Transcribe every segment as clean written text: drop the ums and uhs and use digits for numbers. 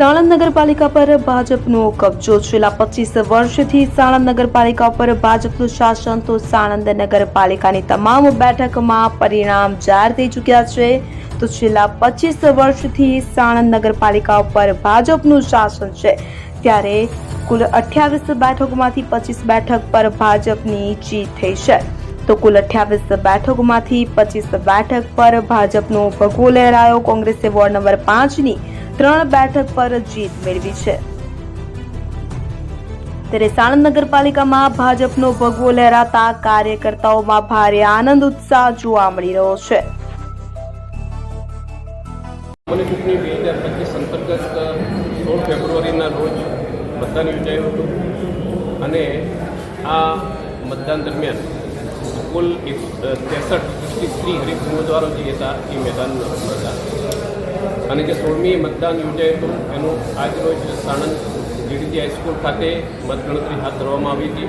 સાણંદ નગરપાલિકા પર ભાજપનો કબજો। છેલ્લા 25 વર્ષથી સાણંદ નગરપાલિકા પર ભાજપનું શાસન। તો સાણંદ નગરપાલિકાની તમામ બેઠકમાં પરિણામ જાહેર થઈ ચૂક્યા છે। તો છેલ્લા 25 વર્ષથી સાણંદ નગરપાલિકા પર ભાજપનું શાસન છે, ત્યારે કુલ 28 બેઠકોમાંથી 25 બેઠક પર ભાજપની જીત થઈ છે। તો કુલ 28 બેઠકોમાંથી 25 બેઠક પર ભાજપનો ભગવો લહેરાયો। કોંગ્રેસે વોર્ડ નંબર 5ની 3 બેઠક પર જીત મેળવી છે, ત્યારે સાણંદ નગરપાલિકામાં ભાજપનો ભગવો લહેરાતા કાર્યકર્તાઓમાં ભારે આનંદ ઉત્સાહ જોવા મળી રહ્યો છે। ચૂંટણી 2025 અંતર્ગત 16 ફેબ્રુઆરીના રોજ મતદાન યોજાયું હતું અને આ મતદાન દરમિયાન કુલ 63 હરીફ ઉમેદવારો જે હતા એ મેદાનમાં હતા અને જે 16મી મતદાન યોજાયું હતું એનું આજરોજ સાણંદ જીડીજી હાઈસ્કૂલ ખાતે મતગણતરી હાથ ધરવામાં આવી હતી।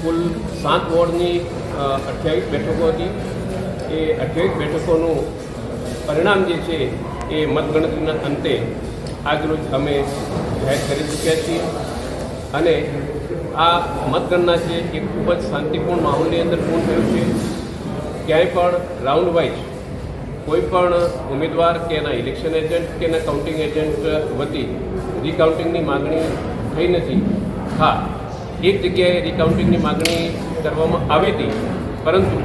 કુલ 7 વોર્ડની 28 બેઠકો હતી। એ 28 બેઠકોનું પરિણામ જે છે એ મતગણતરીના અંતે આજરોજ અમે જાહેર કરી ચૂક્યા છીએ અને આ મતગણના છે એ ખૂબ જ શાંતિપૂર્ણ માહોલની અંદર પૂર્ણ થયું છે। ક્યાંય પણ રાઉન્ડ વાઇઝ કોઈ પણ ઉમેદવાર કે એના ઇલેક્શન એજન્ટ કે એના કાઉન્ટિંગ એજન્ટ વતી રિકાઉન્ટિંગની માગણી થઈ નથી। હા, એક જગ્યાએ રિકાઉન્ટિંગની માગણી કરવામાં આવી હતી, પરંતુ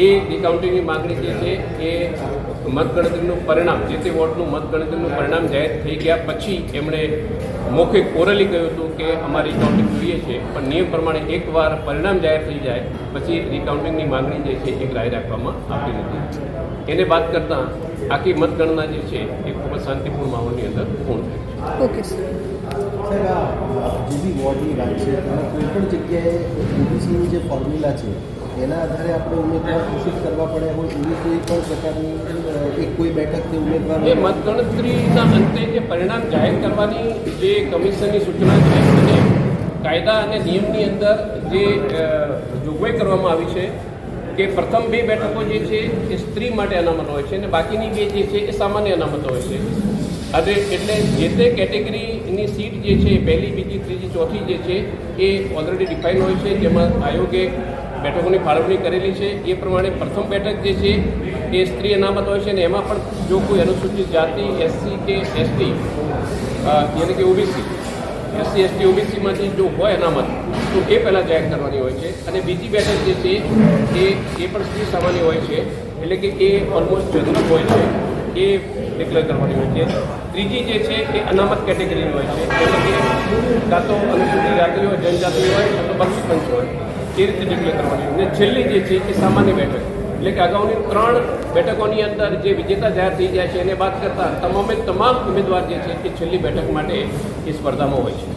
એ રિકાઉન્ટિંગની માગણી જે છે એ મતગણતરીનું પરિણામ, જે તે વોટનું મતગણતરીનું પરિણામ જાહેર થઈ ગયા પછી એમણે મૌખિક ઓરલી કહ્યું હતું કે અમારે રિકાઉન્ટિંગ જોઈએ છે, પણ નિયમ પ્રમાણે એકવાર પરિણામ જાહેર થઈ જાય પછી રિકાઉન્ટિંગની માગણી જે છે એ ગ્રાહ્ય રાખવામાં આવતી નથી। એને બાદ કરતાં આખી મતગણના જે છે એ ખૂબ જ શાંતિપૂર્ણ માહોલની અંદર પૂર્ણ થઈ છે। ઓકે સર, જે બી વોર્ડની વાત છે અને કોઈ પણ જગ્યાએ ઓબીસીની જે ફોર્મ્યુલા છે એના આધારે આપણે ઉમેદવાર ઘોષિત કરવા પડે હોય એવી કોઈ પણ પ્રકારની કોઈ બેઠકથી ઉમેદવાર એ મતગણતરીના અંતે જે પરિણામ જાહેર કરવાની જે કમિશનની સૂચના છે અને કાયદા અને નિયમની અંદર જે જોગવાઈ કરવામાં આવી છે કે પ્રથમ 2 બેઠકો જે છે એ સ્ત્રી માટે અનામત હોય છે અને બાકીની 2 જે છે એ સામાન્ય અનામત હોય છે। અને એટલે જે તે કેટેગરીની સીટ જે છે પહેલી, બીજી, ત્રીજી, ચોથી જે છે એ ઓલરેડી ડિફાઇન હોય છે, જેમાં આયોગે બેઠકોની ફાળવણી કરેલી છે। એ પ્રમાણે પ્રથમ બેઠક જે છે એ સ્ત્રી અનામત હોય છે અને એમાં પણ જો કોઈ અનુસૂચિત જાતિ, એસસી કે એસટી યાની કે ઓબીસી, એસસી એસટી ઓબીસીમાંથી જો હોય અનામત તો એ પહેલાં જાહેર કરવાની હોય છે અને બીજી બેઠક જે છે એ પણ સ્ત્રી સામાન્ય હોય છે, એટલે કે એ ઓલમોસ્ટ જનરલ હોય છે, એ ડિક્લેર કરવાની હોય છે। ત્રીજી જે છે એ અનામત કેટેગરીની હોય છે, એટલે કે કાં તો અનુસૂચિત જાતિ હોય, જનજાતિ હોય કાં તો બક્ષી પંચ હોય, એ રીતે ડિક્લેર કરવાની હોય। અને છેલ્લી જે છે એ સામાન્ય બેઠક, એટલે કે અગાઉની 3 બેઠકોની અંદર જે વિજેતા જાહેર થઈ જાય છે એને બાદ કરતાં તમામ ઉમેદવાર જે છે એ છેલ્લી બેઠક માટે એ સ્પર્ધામાં હોય છે।